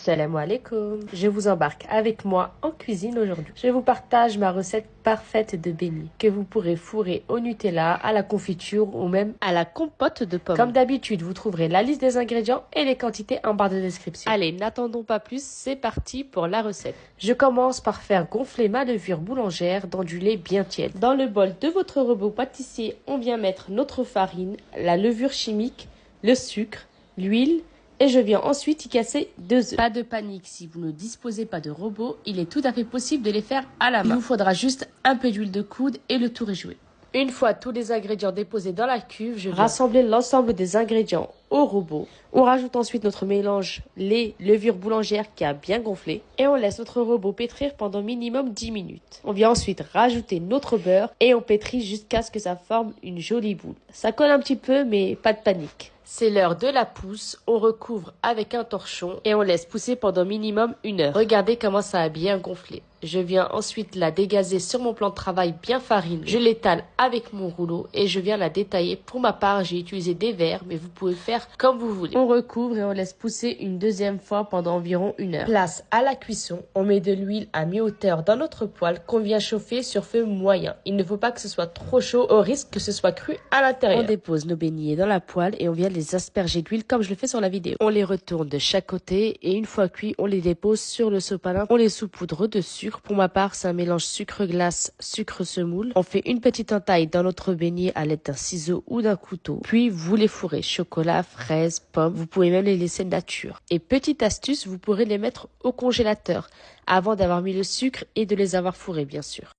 Assalamu alaikum. Je vous embarque avec moi en cuisine aujourd'hui. Je vous partage ma recette parfaite de beignets que vous pourrez fourrer au Nutella, à la confiture ou même à la compote de pommes. Comme d'habitude, vous trouverez la liste des ingrédients et les quantités en barre de description. Allez, n'attendons pas plus, c'est parti pour la recette. Je commence par faire gonfler ma levure boulangère dans du lait bien tiède. Dans le bol de votre robot pâtissier, on vient mettre notre farine, la levure chimique, le sucre, l'huile, et je viens ensuite y casser 2 œufs. Pas de panique, si vous ne disposez pas de robot, il est tout à fait possible de les faire à la main. Il vous faudra juste un peu d'huile de coude et le tour est joué. Une fois tous les ingrédients déposés dans la cuve, je viens rassembler l'ensemble des ingrédients au robot. On rajoute ensuite notre mélange lait, levure boulangère qui a bien gonflé et on laisse notre robot pétrir pendant minimum 10 minutes. On vient ensuite rajouter notre beurre et on pétrit jusqu'à ce que ça forme une jolie boule. Ça colle un petit peu mais pas de panique. C'est l'heure de la pousse, on recouvre avec un torchon et on laisse pousser pendant minimum 1 heure. Regardez comment ça a bien gonflé. Je viens ensuite la dégazer sur mon plan de travail bien fariné. Je l'étale avec mon rouleau et je viens la détailler. Pour ma part, j'ai utilisé des verres, mais vous pouvez faire comme vous voulez. On recouvre et on laisse pousser une deuxième fois pendant environ 1 heure. Place à la cuisson, on met de l'huile à mi-hauteur dans notre poêle qu'on vient chauffer sur feu moyen. Il ne faut pas que ce soit trop chaud au risque que ce soit cru à l'intérieur. On dépose nos beignets dans la poêle et on vient les asperger d'huile comme je le fais sur la vidéo. On les retourne de chaque côté et une fois cuits, on les dépose sur le sopalin. On les saupoudre de sucre. Pour ma part, c'est un mélange sucre-glace, sucre-semoule. On fait une petite entaille dans notre beignet à l'aide d'un ciseau ou d'un couteau. Puis, vous les fourrez chocolat, fraises, pommes. Vous pouvez même les laisser nature. Et petite astuce, vous pourrez les mettre au congélateur avant d'avoir mis le sucre et de les avoir fourrés, bien sûr.